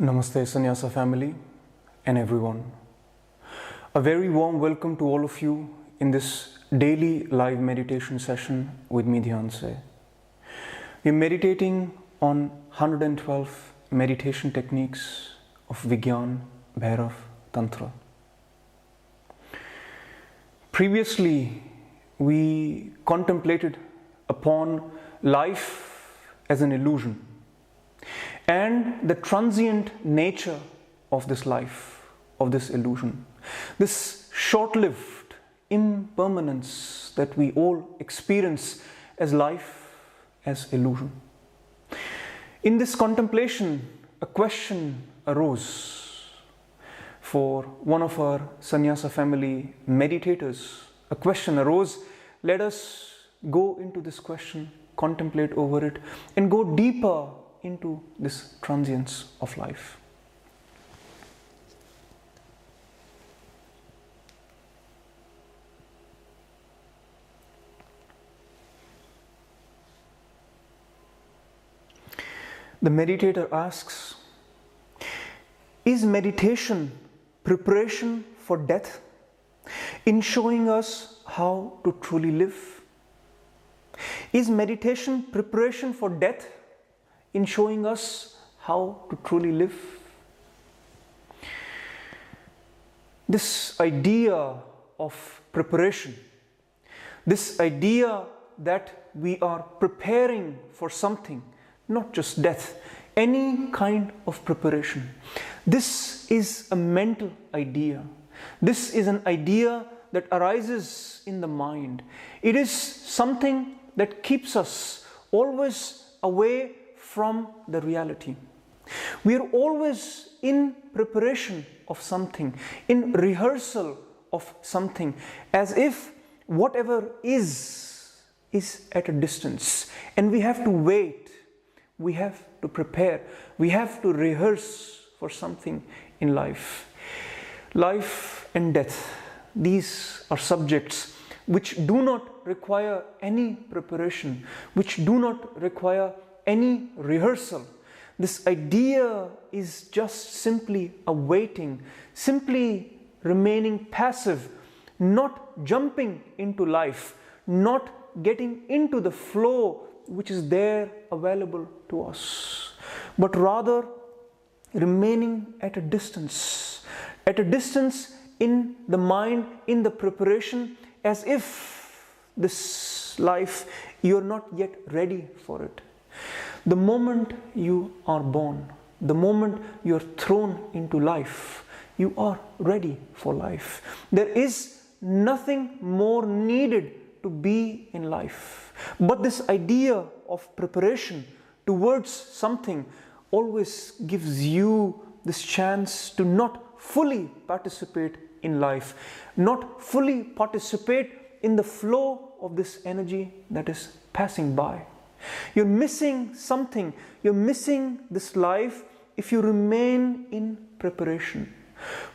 Namaste Sannyasa family and everyone. A very warm welcome to all of you in this daily live meditation session with me, Dhyanse. We're meditating on 112 meditation techniques of Vigyan Bhairav Tantra. Previously, we contemplated upon life as an illusion and the transient nature of this life, of this illusion, this short-lived impermanence that we all experience as life, as illusion. In this contemplation, a question arose for one of our sannyasa family meditators. A question arose. Let us go into this question, contemplate over it, and go deeper into this transience of life. The meditator asks, is meditation preparation for death in showing us how to truly live? Is meditation preparation for death in showing us how to truly live? This idea of preparation, this idea that we are preparing for something, not just death, any kind of preparation. This is a mental idea. This is an idea that arises in the mind. It is something that keeps us always away from the reality. We are always in preparation of something, in rehearsal of something, as if whatever is at a distance, and we have to wait, we have to prepare, we have to rehearse for something in life. Life and death, these are subjects which do not require any preparation, which do not require any rehearsal. This idea is just simply awaiting, simply remaining passive, not jumping into life, not getting into the flow which is there available to us, but rather remaining at a distance in the mind, in the preparation, as if this life, you are not yet ready for it. The moment you are born, the moment you are thrown into life, you are ready for life. There is nothing more needed to be in life. But this idea of preparation towards something always gives you this chance to not fully participate in life, not fully participate in the flow of this energy that is passing by. You're missing something, you're missing this life if you remain in preparation.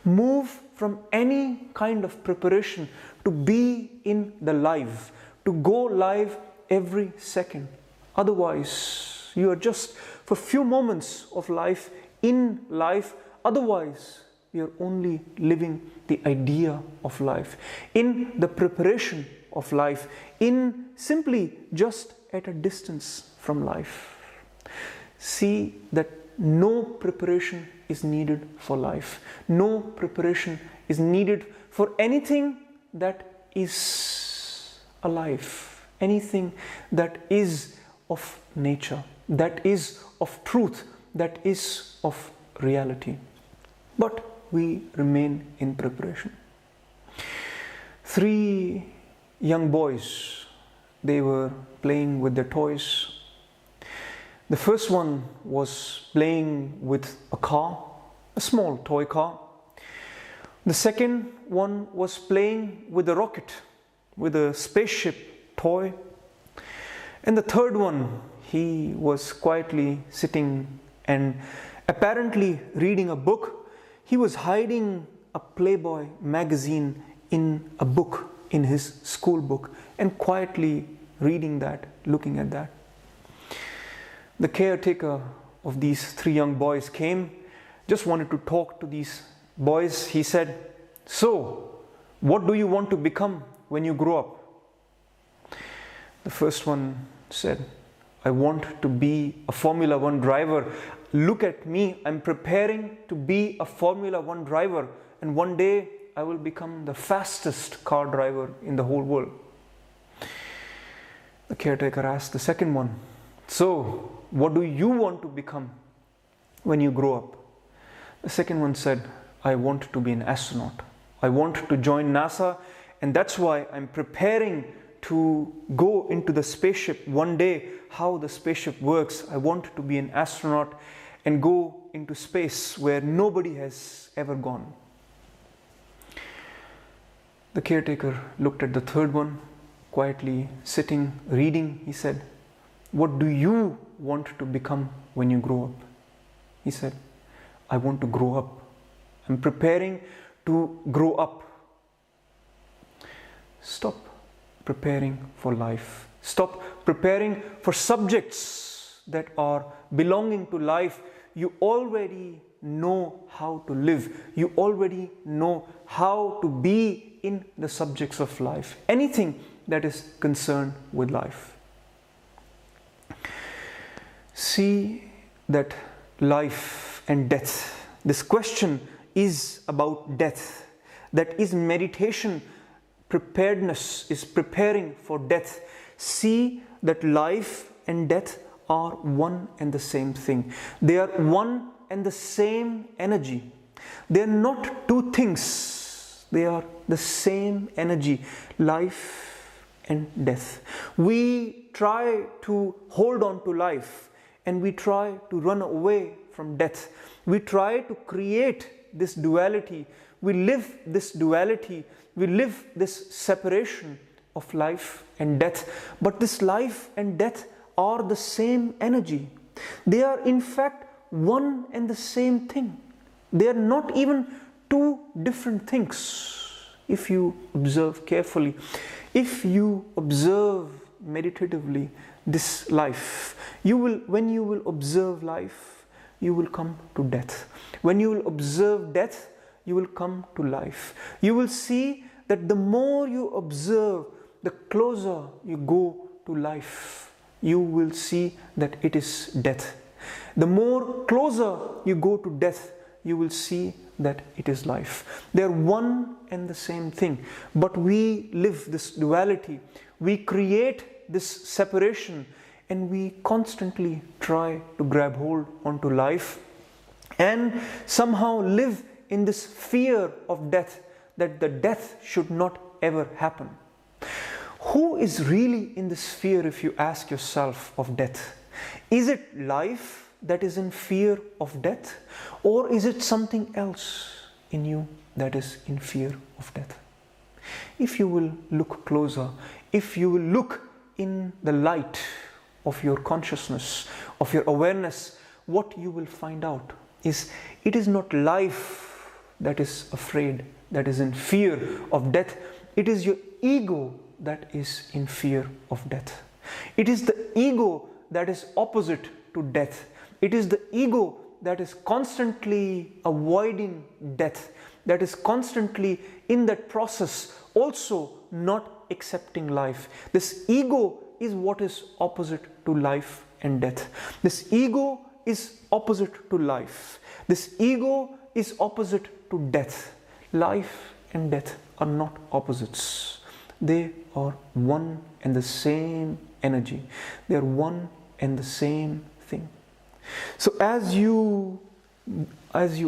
Move from any kind of preparation to be in the live, to go live every second. Otherwise, you are just for few moments of life in life. Otherwise, you're only living the idea of life, in the preparation of life, in simply just at a distance from life. See that no preparation is needed for life. No preparation is needed for anything that is alive, anything that is of nature, that is of truth, that is of reality. But we remain in preparation. 3 young boys, they were playing with their toys. The first one was playing with a car, a small toy car. The second one was playing with a rocket, with a spaceship toy. And the third one, he was quietly sitting and apparently reading a book. He was hiding a Playboy magazine in a book, in his school book, and quietly reading that, looking at that. The caretaker of these 3 young boys came just wanted to talk to these boys. He said, "So, what do you want to become when you grow up?" The first one said, "I want to be a Formula One driver. Look at me, I'm preparing to be a Formula One driver, and one day I will become the fastest car driver in the whole world." The caretaker asked the second one, "So, what do you want to become when you grow up?" The second one said, "I want to be an astronaut. I want to join NASA, and that's why I'm preparing to go into the spaceship one day, how the spaceship works. I want to be an astronaut and go into space where nobody has ever gone." The caretaker looked at the third one, quietly sitting, reading. He said, "What do you want to become when you grow up?" He said, "I want to grow up. I'm preparing to grow up." Stop preparing for life. Stop preparing for subjects that are belonging to life. You already know how to live. You already know how to be in the subjects of life. Anything that is concerned with life. See that life and death, this question is about death. That is meditation. Preparedness is preparing for death. See that life and death are one and the same thing. They are one and the same energy. They are not two things. They are the same energy, life and death. We try to hold on to life and we try to run away from death. We try to create this duality. We live this duality. We live this separation of life and death. But this life and death are the same energy. They are in fact one and the same thing. They are not even two different things. If you observe carefully, if you observe meditatively this life, when you will observe life, you will come to death. When you will observe death, you will come to life. You will see that the more you observe, the closer you go to life. You will see that it is death. The more closer you go to death, you will see that it is life. They are one and the same thing. But we live this duality. We create this separation and we constantly try to grab hold onto life and somehow live in this fear of death, that the death should not ever happen. Who is really in this fear, if you ask yourself, of death? Is it life that is in fear of death, or is it something else in you that is in fear of death? If you will look closer, if you will look in the light of your consciousness, of your awareness, what you will find out is it is not life that is afraid, that is in fear of death. It is your ego that is in fear of death. It is the ego that is opposite to death. It is the ego that is constantly avoiding death, that is constantly in that process also not accepting life. This ego is what is opposite to life and death. This ego is opposite to life. This ego is opposite to death. Life and death are not opposites. They are one and the same energy. They are one and the same thing. So as you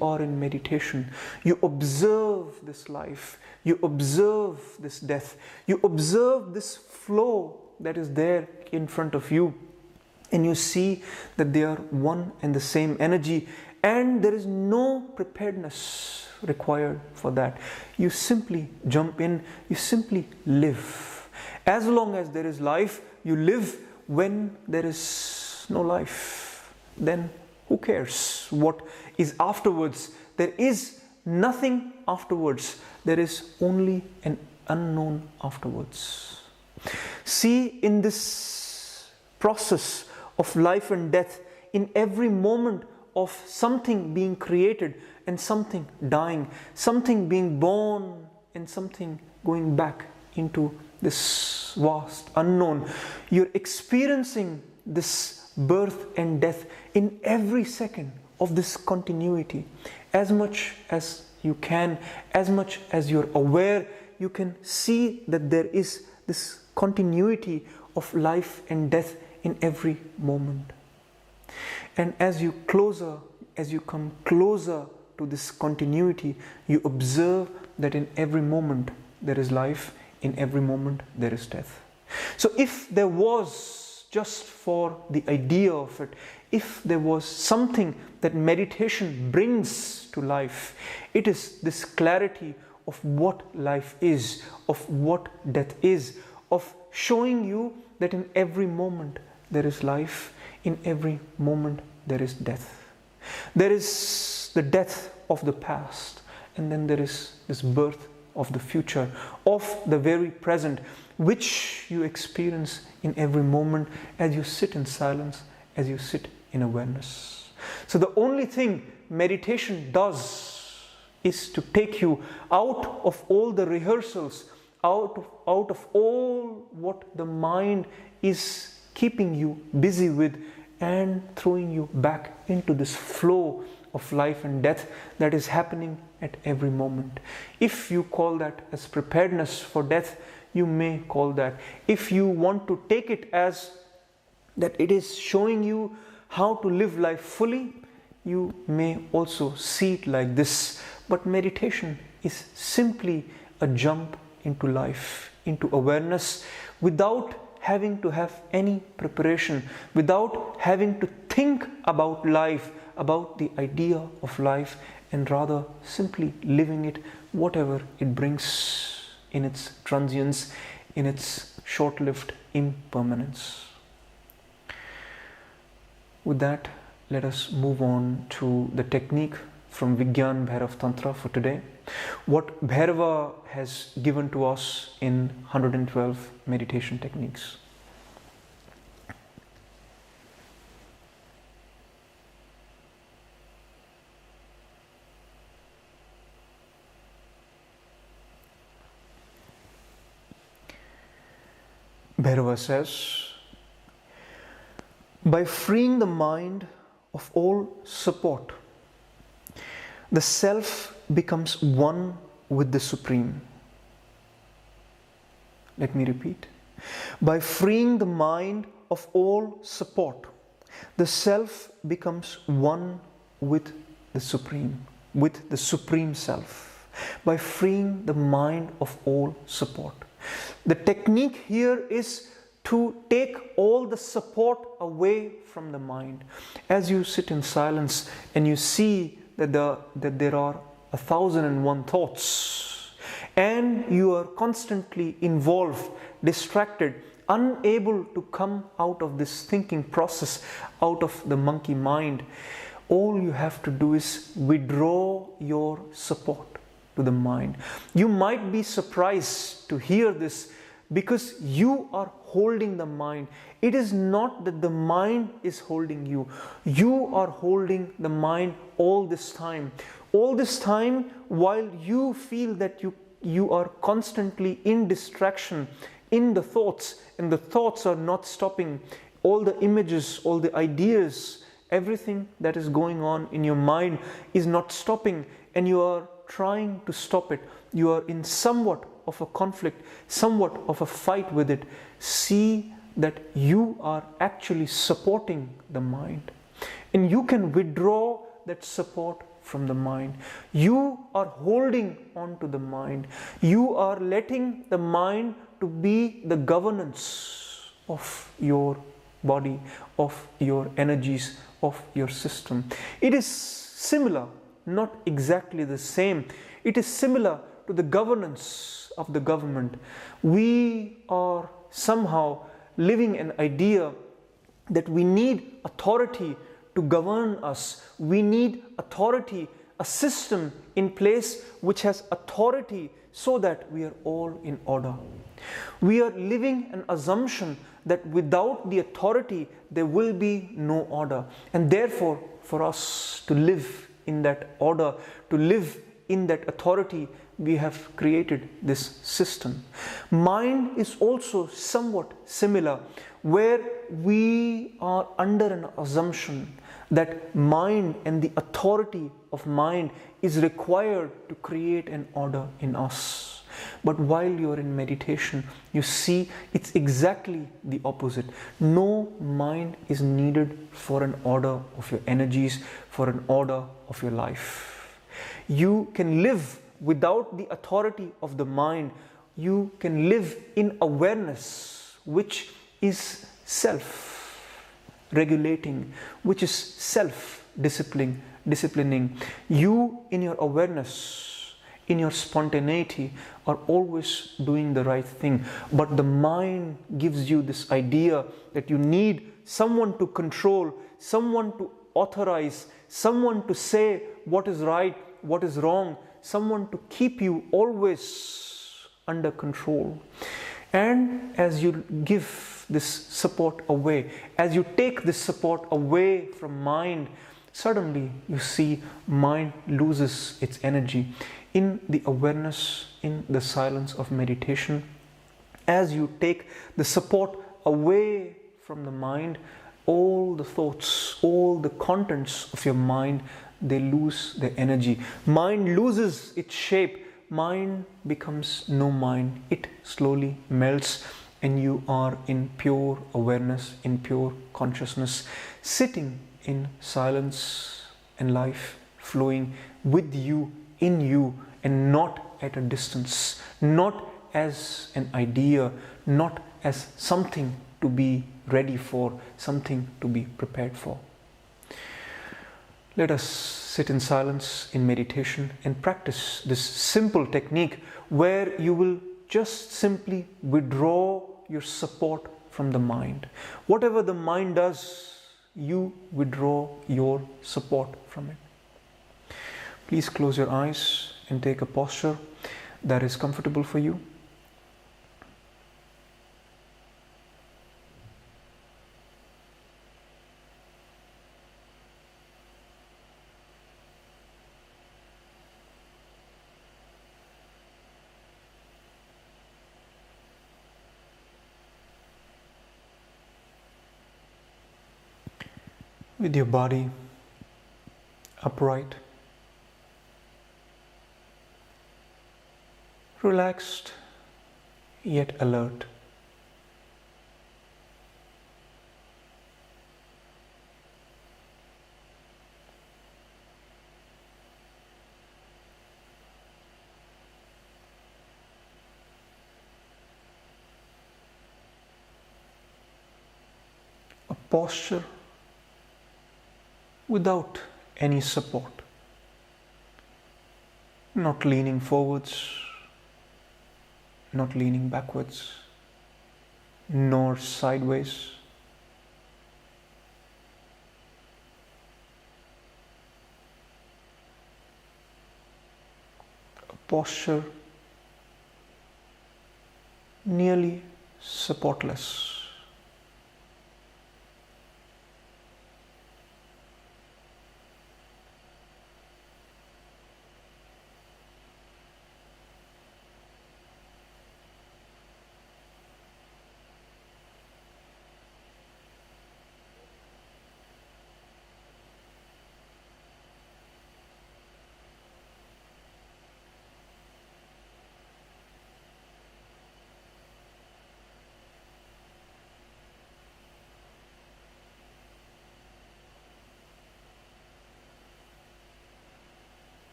are in meditation, you observe this life, you observe this death, you observe this flow that is there in front of you, and you see that they are one and the same energy, and there is no preparedness required for that. You simply jump in, you simply live. As long as there is life, you live. When there is no life, then who cares what is afterwards? There is nothing afterwards. There is only an unknown afterwards. See, in this process of life and death, in every moment of something being created and something dying, something being born and something going back into this vast unknown. You're experiencing this birth and death in every second of this continuity. As much as you can, as much as you're aware, you can see that there is this continuity of life and death in every moment. And as you come closer to this continuity, you observe that in every moment there is life, in every moment there is death. So if there was, just for the idea of it, if there was something that meditation brings to life, it is this clarity of what life is, of what death is, of showing you that in every moment there is life, in every moment there is death. There is the death of the past, and then there is this birth of the future, of the very present, which you experience in every moment as you sit in silence, as you sit in awareness. So the only thing meditation does is to take you out of all the rehearsals, out of all what the mind is keeping you busy with, and throwing you back into this flow of life and death that is happening at every moment. If you call that as preparedness for death, you may call that. If you want to take it as that it is showing you how to live life fully, you may also see it like this. But meditation is simply a jump into life, into awareness, without having to have any preparation, without having to think about life, about the idea of life, and rather simply living it, whatever it brings in its transience, in its short-lived impermanence. With that, let us move on to the technique from Vigyan Bhairav Tantra for today. What Bhairava has given to us in 112 meditation techniques. Bhairava says, by freeing the mind of all support, the self becomes one with the Supreme. Let me repeat. By freeing the mind of all support, the self becomes one with the Supreme Self. By freeing the mind of all support. The technique here is to take all the support away from the mind. As you sit in silence and you see that there are 1,001 thoughts, and you are constantly involved, distracted, unable to come out of this thinking process, out of the monkey mind, all you have to do is withdraw your support to the mind. You might be surprised to hear this, because you are holding the mind. It is not that the mind is holding you. You are holding the mind all this time. All this time, while you feel that you are constantly in distraction, in the thoughts, and the thoughts are not stopping. All the images, all the ideas, everything that is going on in your mind is not stopping, and you are trying to stop it. You are in somewhat of a conflict, somewhat of a fight with it. See that you are actually supporting the mind, and you can withdraw that support from the mind. You are holding on to the mind. You are letting the mind to be the governance of your body, of your energies, of your system. It is similar, not exactly the same. It is similar to the governance of the government. We are somehow living an idea that we need authority to govern us. We need authority, a system in place which has authority so that we are all in order. We are living an assumption that without the authority there will be no order. And therefore, for us to live in that order, to live in that authority, we have created this system. Mind is also somewhat similar, where we are under an assumption that mind and the authority of mind is required to create an order in us. But while you are in meditation, you see it's exactly the opposite. No mind is needed for an order of your energies, for an order of your life. You can live without the authority of the mind. You can live in awareness, which is self-regulating, which is self-disciplining. You, in your awareness, in your spontaneity, are always doing the right thing. But the mind gives you this idea that you need someone to control, someone to authorize, someone to say what is right, what is wrong, someone to keep you always under control. And as you give this support away, as you take this support away from mind, suddenly you see mind loses its energy. In the awareness, in the silence of meditation, as you take the support away from the mind, all the thoughts, all the contents of your mind, they lose their energy. Mind loses its shape. Mind becomes no mind. It slowly melts, and you are in pure awareness, in pure consciousness, sitting in silence and life flowing with you, in you, and not at a distance, not as an idea, not as something to be ready for, something to be prepared for. Let us sit in silence in meditation and practice this simple technique where you will just simply withdraw your support from the mind. Whatever the mind does, you withdraw your support from it. Please close your eyes and take a posture that is comfortable for you. With your body upright, relaxed yet alert. A posture without any support, not leaning forwards, not leaning backwards, nor sideways. A posture nearly supportless.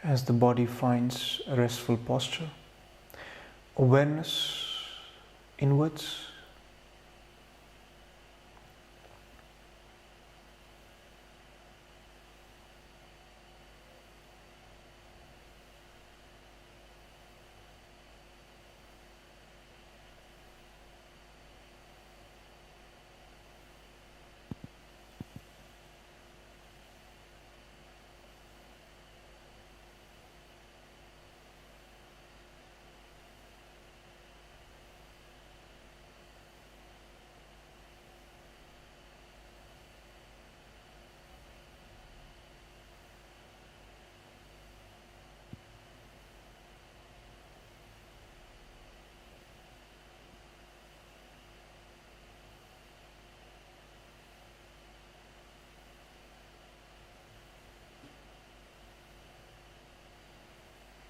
As the body finds a restful posture, awareness inwards,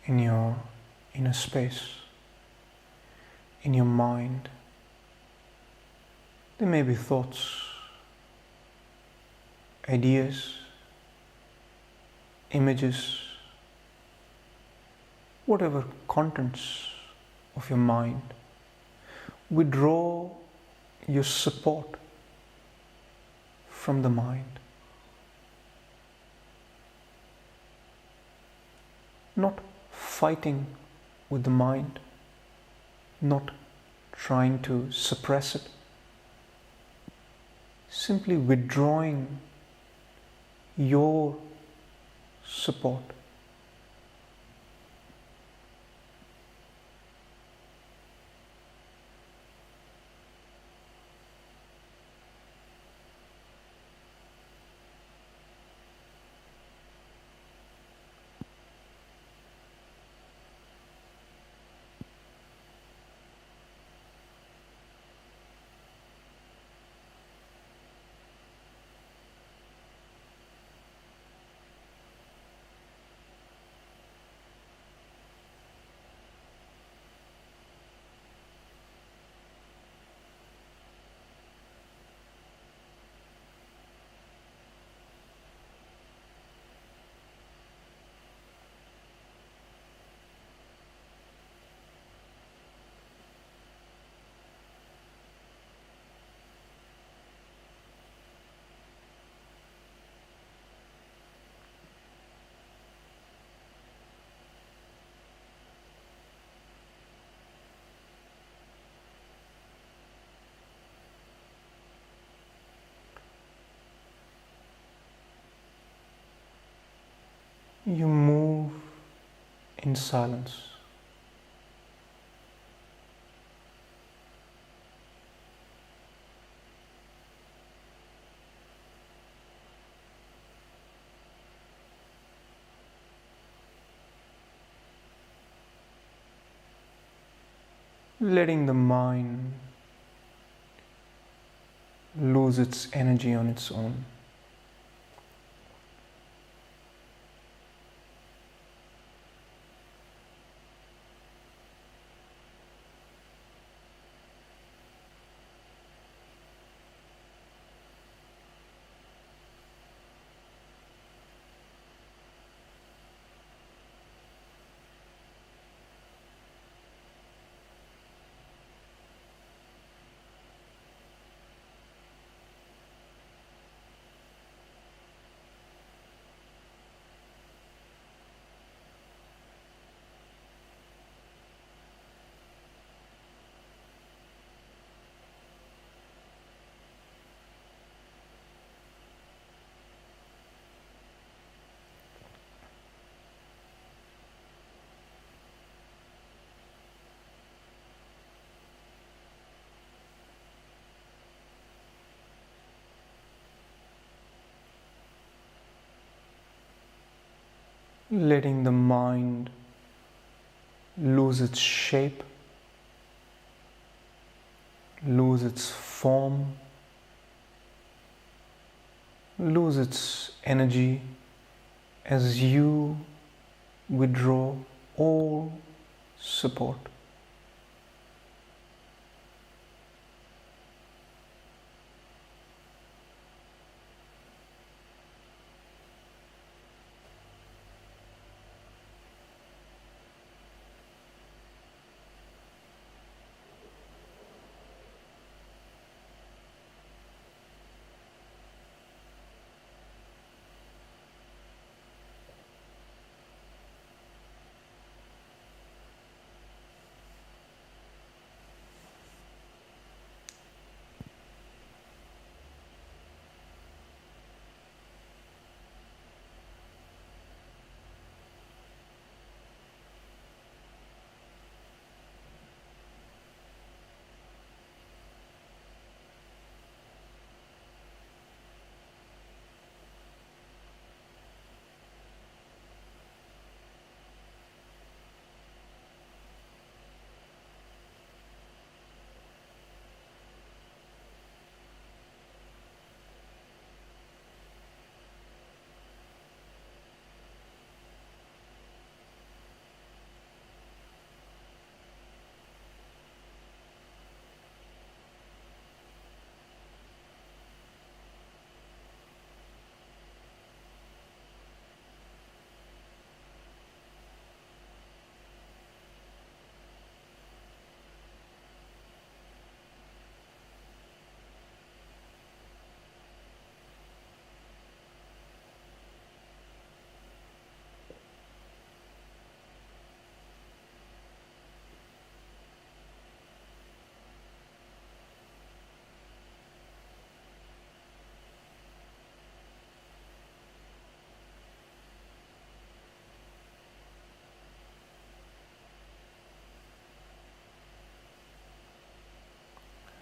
in your inner space, in your mind. There may be thoughts, ideas, images, whatever contents of your mind. Withdraw your support from the mind. Not fighting with the mind, not trying to suppress it, simply withdrawing your support. You move in silence. Letting the mind lose its energy on its own. Letting the mind lose its shape, lose its form, lose its energy as you withdraw all support.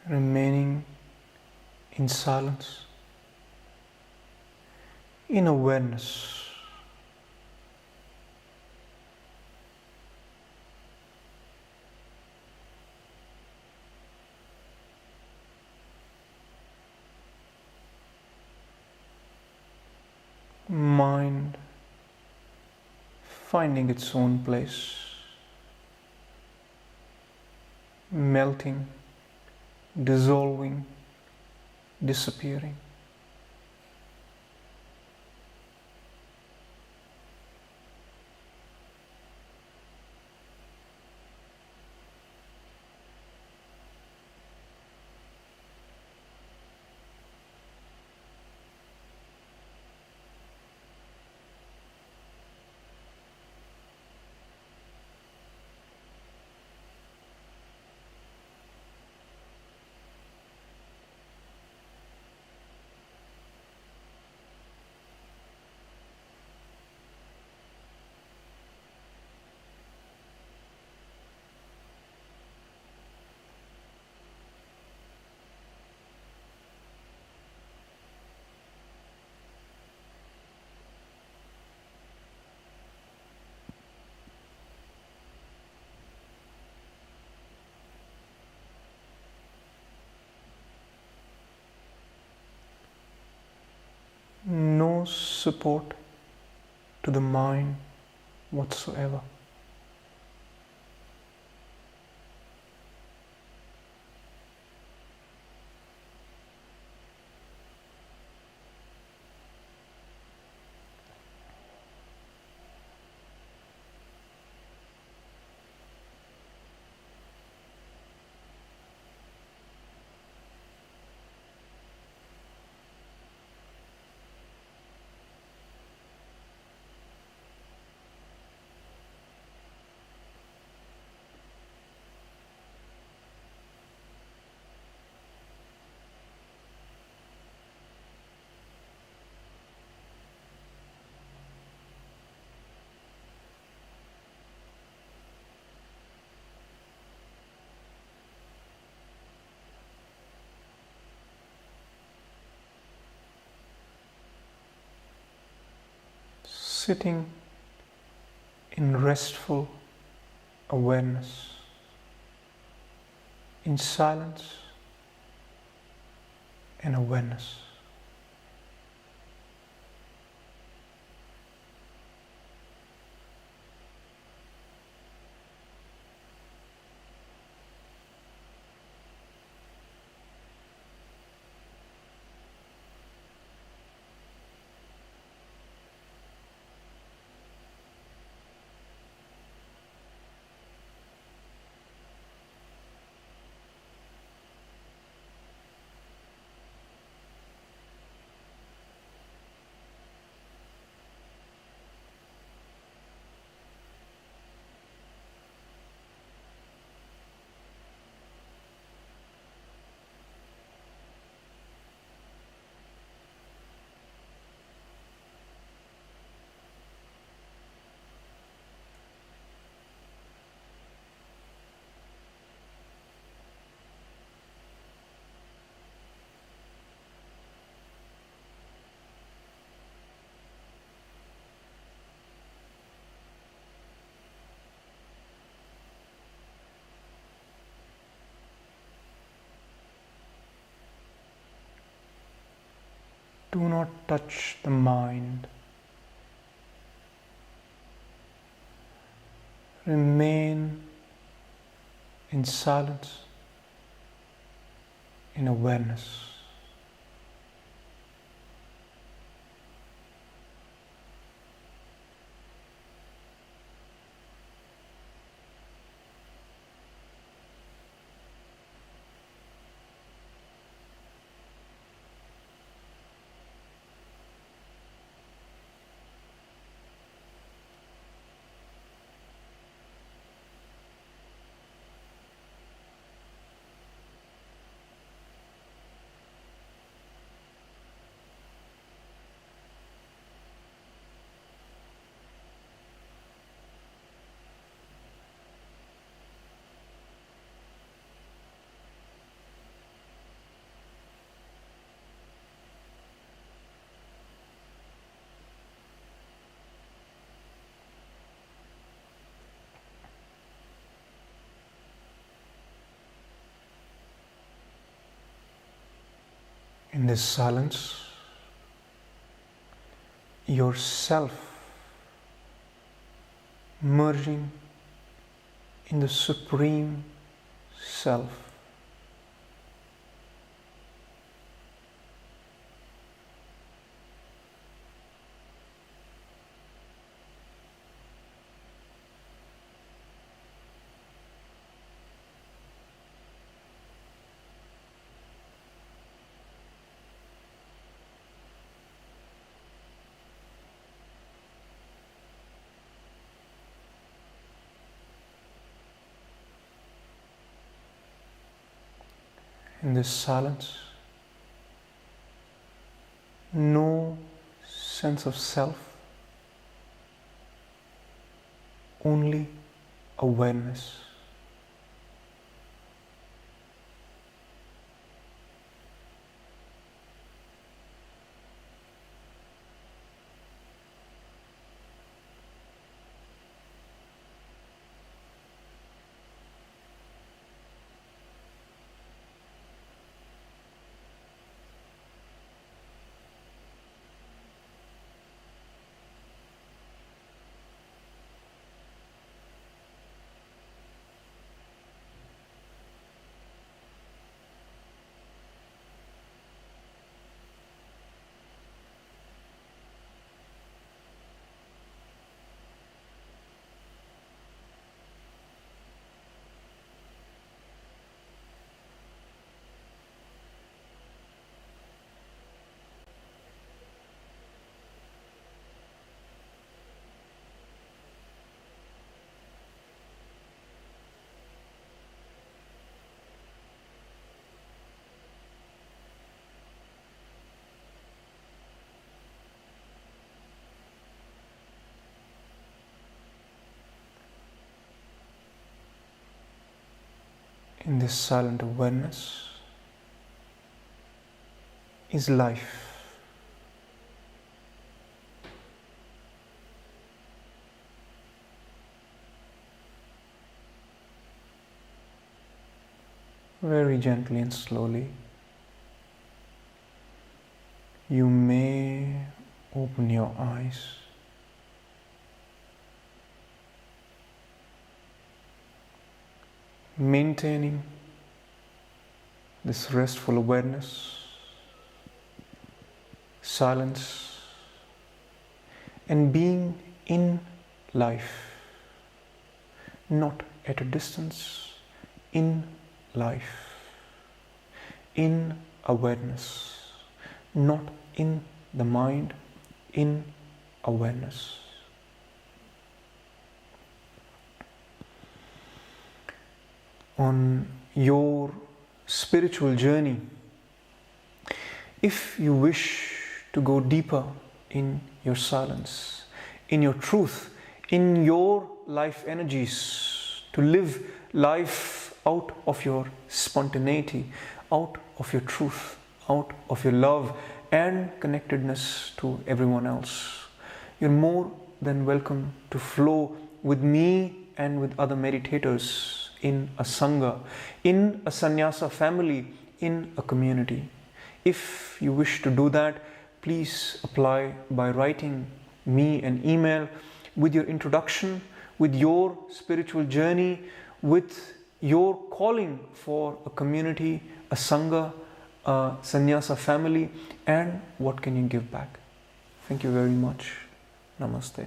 remaining in silence, in awareness. Mind finding its own place, melting, dissolving, disappearing. No support to the mind whatsoever. Sitting in restful awareness, in silence and awareness. Do not touch the mind. Remain in silence, in awareness. In this silence, yourself merging in the Supreme Self. In this silence, no sense of self, only awareness. In this silent awareness is life. Very gently and slowly, you may open your eyes. Maintaining this restful awareness, silence, and being in life, not at a distance, in life, in awareness, not in the mind, in awareness. On your spiritual journey, if you wish to go deeper in your silence, in your truth, in your life energies, to live life out of your spontaneity, out of your truth, out of your love and connectedness to everyone else, you're more than welcome to flow with me and with other meditators in a sangha, in a sannyasa family, in a community. If you wish to do that, please apply by writing me an email with your introduction, with your spiritual journey, with your calling for a community, a sangha, a sannyasa family, and what can you give back. Thank you very much. Namaste.